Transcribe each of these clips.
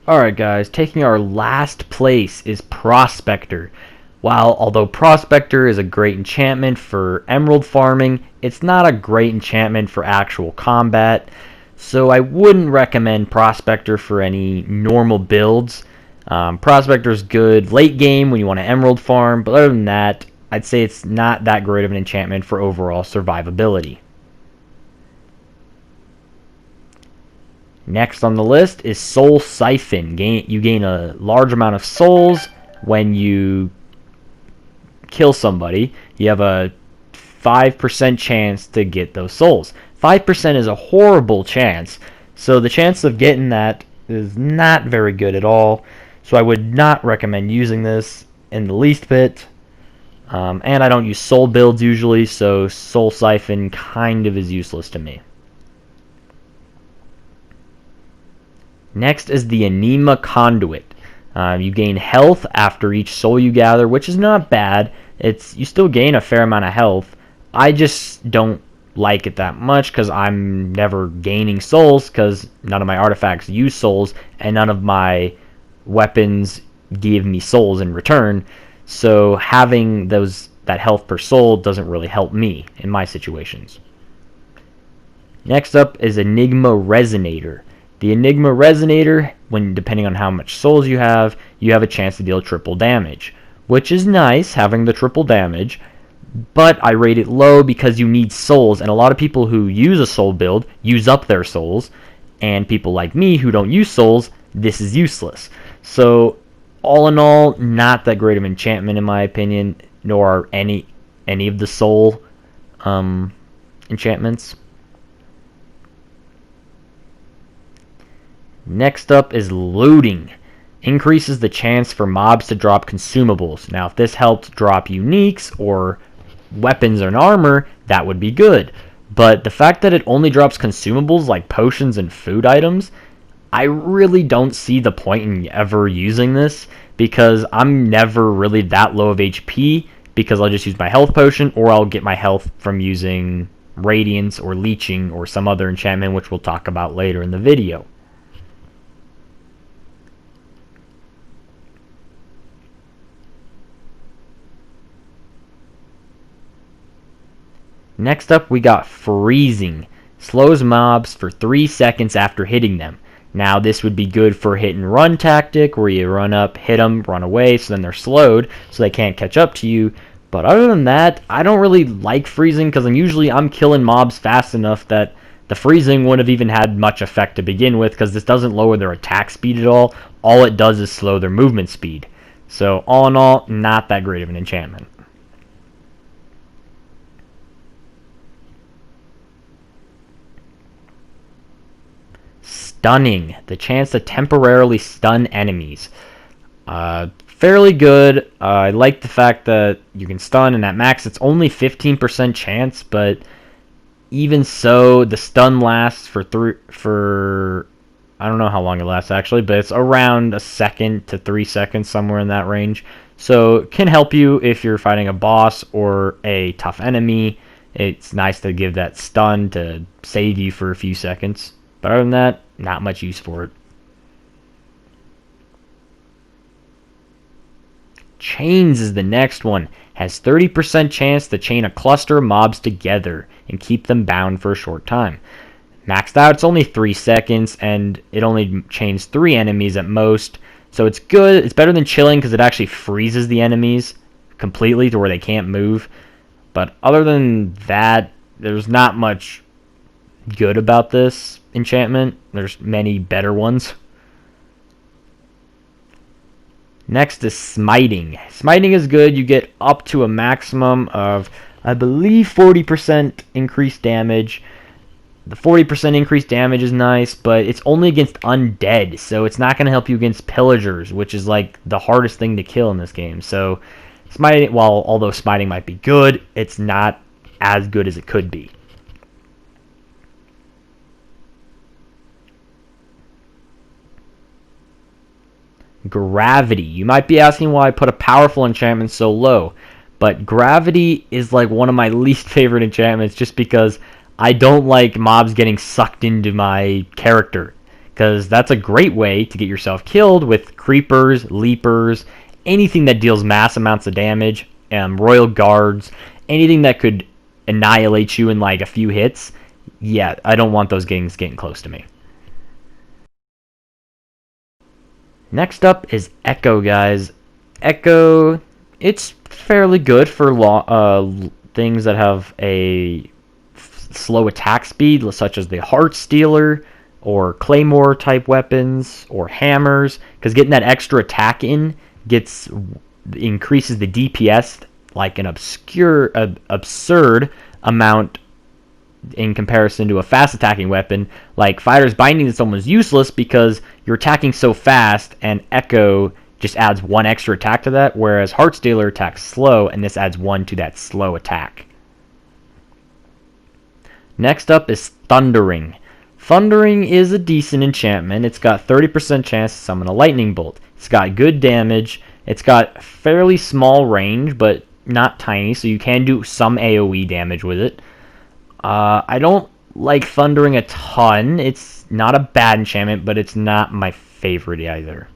Alright guys, taking our last place is Prospector. Although Prospector is a great enchantment for emerald farming, it's not a great enchantment for actual combat, so I wouldn't recommend Prospector for any normal builds. Prospector is good late game when you want to emerald farm, but other than that, I'd say it's not that great of an enchantment for overall survivability. Next on the list is Soul Siphon. You gain a large amount of souls when you kill somebody. You have a 5% chance to get those souls. 5% is a horrible chance, so the chance of getting that is not very good at all. So I would not recommend using this in the least bit. And I don't use soul builds usually, so Soul Siphon kind of is useless to me. Next is the ANIMA Conduit. You gain health after each soul you gather, which is not bad. You still gain a fair amount of health. I just don't like it that much because I'm never gaining souls because none of my artifacts use souls and none of my weapons give me souls in return. So having that health per soul doesn't really help me in my situations. Next up is ENIGMA Resonator. The ENIGMA Resonator, depending on how much souls you have a chance to deal triple damage, which is nice, having the triple damage, but I rate it low because you need souls, and a lot of people who use a soul build use up their souls, and people like me who don't use souls, this is useless. So, all in all, not that great of an enchantment in my opinion, nor are any of the soul enchantments. Next up is Looting. Increases the chance for mobs to drop consumables. Now, if this helped drop uniques or weapons and armor, that would be good. But the fact that it only drops consumables like potions and food items, I really don't see the point in ever using this because I'm never really that low of HP because I'll just use my health potion or I'll get my health from using Radiance or Leeching or some other enchantment which we'll talk about later in the video. Next up we got Freezing. Slows mobs for 3 seconds after hitting them. Now this would be good for hit and run tactic where you run up, hit them, run away, so then they're slowed so they can't catch up to you. But other than that, I don't really like freezing because I'm killing mobs fast enough that the freezing wouldn't have even had much effect to begin with because this doesn't lower their attack speed at all. All it does is slow their movement speed. So all in all, not that great of an enchantment. Stunning. The chance to temporarily stun enemies. Fairly good. I like the fact that you can stun, and at max it's only 15% chance, but even so, the stun lasts for I don't know how long it lasts actually, but it's around a second to 3 seconds, somewhere in that range. So it can help you if you're fighting a boss or a tough enemy. It's nice to give that stun to save you for a few seconds. But other than that, not much use for it. Chains is the next one. Has 30% chance to chain a cluster of mobs together and keep them bound for a short time. Maxed out, it's only 3 seconds, and it only chains 3 enemies at most. So it's good. It's better than chilling because it actually freezes the enemies completely to where they can't move. But other than that, there's not much good about this enchantment. There's many better ones. Next is Smiting. Smiting is good. You get up to a maximum of, I believe, 40% increased damage. The 40% increased damage is nice, but it's only against undead, so it's not going to help you against pillagers, which is like the hardest thing to kill in this game. So Smiting, although Smiting might be good, it's not as good as it could be. Gravity. You might be asking why I put a powerful enchantment so low, but Gravity is like one of my least favorite enchantments just because I don't like mobs getting sucked into my character. because that's a great way to get yourself killed with creepers, leapers, anything that deals mass amounts of damage, royal guards, anything that could annihilate you in like a few hits. Yeah, I don't want those things getting close to me. Next up is Echo, guys. Echo, it's fairly good for things that have a slow attack speed, such as the Heart Stealer or Claymore type weapons or hammers, because getting that extra attack in increases the DPS like an absurd amount in comparison to a fast attacking weapon. Like Fighter's Binding is almost useless because you're attacking so fast, and Echo just adds 1 extra attack to that, whereas Heartstealer attacks slow, and this adds 1 to that slow attack. Next up is Thundering. Thundering is a decent enchantment. It's got 30% chance to summon a lightning bolt. It's got good damage. It's got fairly small range, but not tiny, so you can do some AoE damage with it. I don't like Thundering a ton. It's not a bad enchantment, but it's not my favorite either.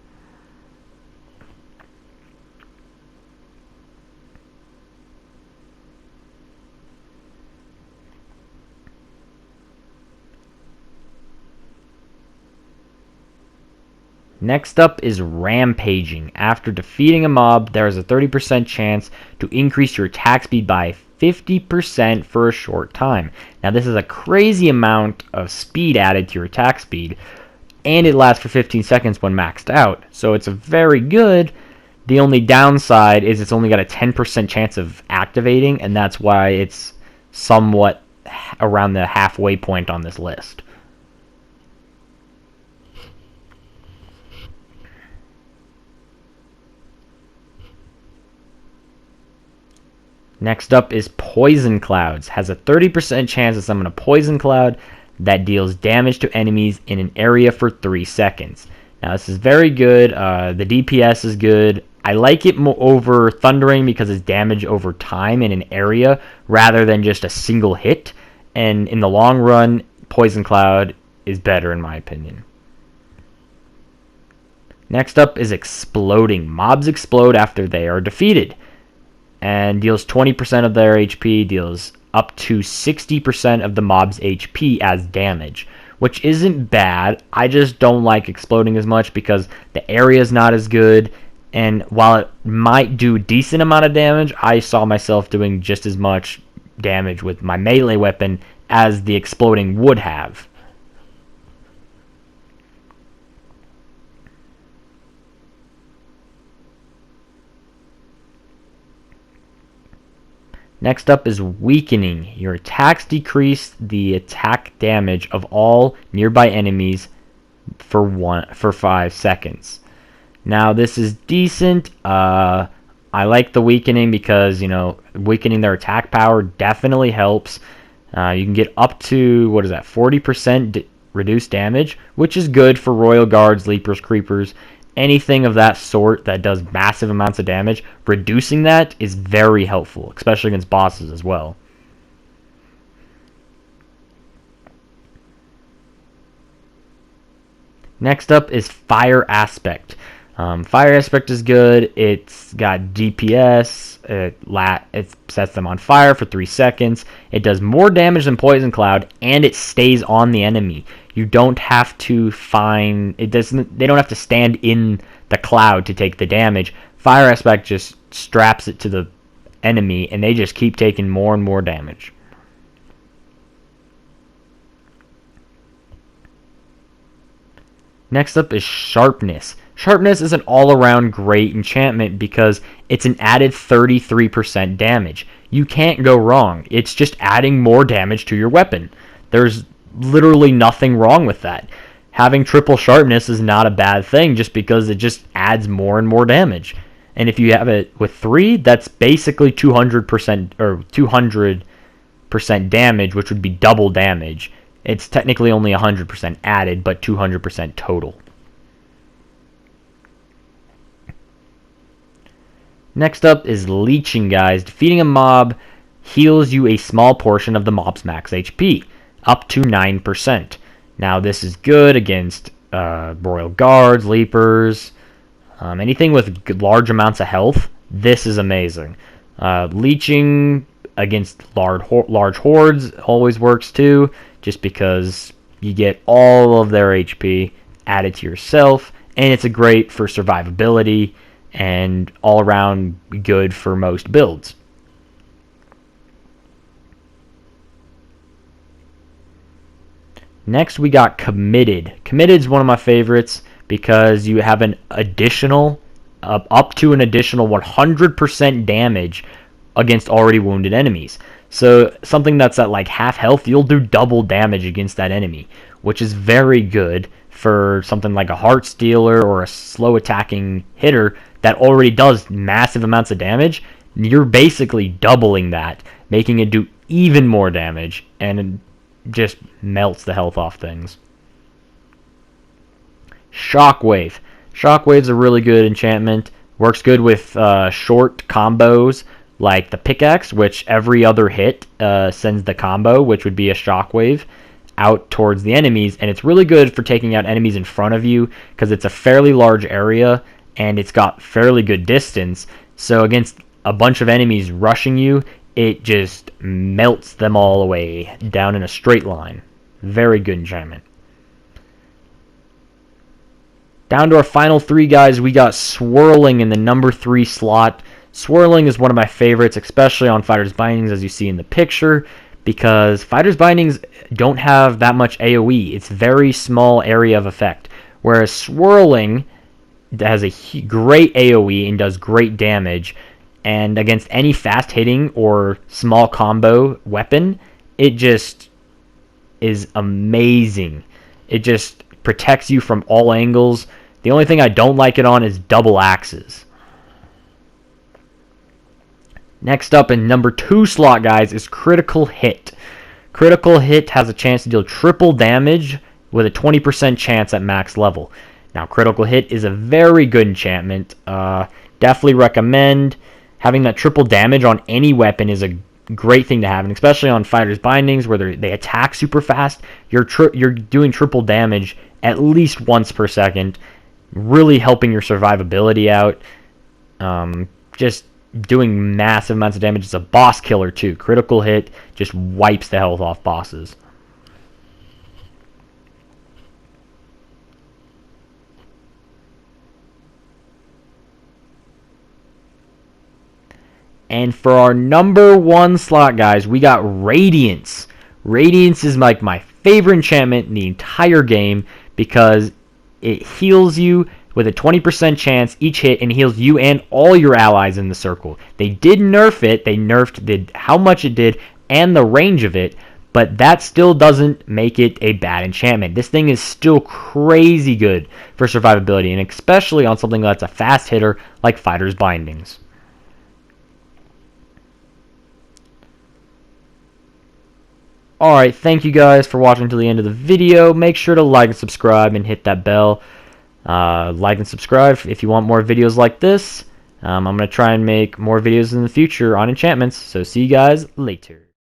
Next up is Rampaging. After defeating a mob, there is a 30% chance to increase your attack speed by 50% for a short time. Now this is a crazy amount of speed added to your attack speed, and it lasts for 15 seconds when maxed out, so it's a very good. The only downside is it's only got a 10% chance of activating, and that's why it's somewhat around the halfway point on this list. Next up is Poison Clouds. Has a 30% chance to summon a Poison Cloud that deals damage to enemies in an area for 3 seconds. Now this is very good. The DPS is good. I like it over Thundering because it's damage over time in an area rather than just a single hit. And in the long run, Poison Cloud is better in my opinion. Next up is Exploding. Mobs explode after they are defeated, and deals 20% of their HP, deals up to 60% of the mob's HP as damage, which isn't bad. I just don't like Exploding as much because the area is not as good, and while it might do a decent amount of damage, I saw myself doing just as much damage with my melee weapon as the Exploding would have. Next up is Weakening. Your attacks decrease the attack damage of all nearby enemies for 5 seconds. Now this is decent. I like the Weakening because, weakening their attack power definitely helps. You can get up to, 40% reduced damage, which is good for Royal Guards, Leapers, Creepers, anything of that sort that does massive amounts of damage. Reducing that is very helpful, especially against bosses as well. Next up is Fire Aspect. Fire Aspect is good. It's got DPS. It sets them on fire for 3 seconds. It does more damage than Poison Cloud, and it stays on the enemy. You don't have to they don't have to stand in the cloud to take the damage. Fire Aspect just straps it to the enemy, and they just keep taking more and more damage. Next up is Sharpness. Sharpness is an all-around great enchantment because it's an added 33% damage. You can't go wrong. It's just adding more damage to your weapon. There's literally nothing wrong with that. Having triple Sharpness is not a bad thing just because it just adds more and more damage. And if you have it with 3, that's basically 200% or 200% damage, which would be double damage. It's technically only 100% added, but 200% total. Next up is Leeching, guys. Defeating a mob heals you a small portion of the mob's max HP, up to 9%. Now this is good against Royal Guards, Leapers, anything with large amounts of health. This is amazing. Leeching against large hordes always works too, just because you get all of their HP added to yourself, and it's a great for survivability and all around good for most builds. Next we got Committed. Committed is one of my favorites because you have an additional up to an additional 100% damage against already wounded enemies. So something that's at like half health, you'll do double damage against that enemy, which is very good for something like a Heart Stealer or a slow attacking hitter that already does massive amounts of damage. You're basically doubling that, making it do even more damage, and it just melts the health off things. Shockwave. Shockwave's a really good enchantment. Works good with short combos like the pickaxe, which every other hit sends the combo, which would be a shockwave, out towards the enemies. And it's really good for taking out enemies in front of you because it's a fairly large area and it's got fairly good distance. So against a bunch of enemies rushing you, it just melts them all away down in a straight line. Very good enchantment. Down to our final three guys, we got Swirling in the number 3 slot. Swirling is one of my favorites, especially on Fighter's Bindings, as you see in the picture, because Fighter's Bindings don't have that much AoE. It's very small area of effect, whereas Swirling has a great AoE and does great damage, and against any fast-hitting or small combo weapon, it just is amazing. It just protects you from all angles. The only thing I don't like it on is double axes. Next up in number 2 slot, guys, is Critical Hit. Critical Hit has a chance to deal triple damage with a 20% chance at max level. Now, Critical Hit is a very good enchantment. Definitely recommend. Having that triple damage on any weapon is a great thing to have, and especially on Fighter's Bindings where they attack super fast, you're doing triple damage at least once per second, really helping your survivability out. Just doing massive amounts of damage. It's a boss killer too. Critical Hit just wipes the health off bosses. And for our number 1 slot, guys, we got Radiance. Radiance is like my favorite enchantment in the entire game because it heals you with a 20% chance each hit and heals you and all your allies in the circle. They did nerf it. They nerfed how much it did and the range of it, but that still doesn't make it a bad enchantment. This thing is still crazy good for survivability, and especially on something that's a fast hitter like Fighter's Bindings. Alright, thank you guys for watching to the end of the video. Make sure to like and subscribe and hit that bell. Like and subscribe if you want more videos like this. I'm going to try and make more videos in the future on enchantments. So see you guys later.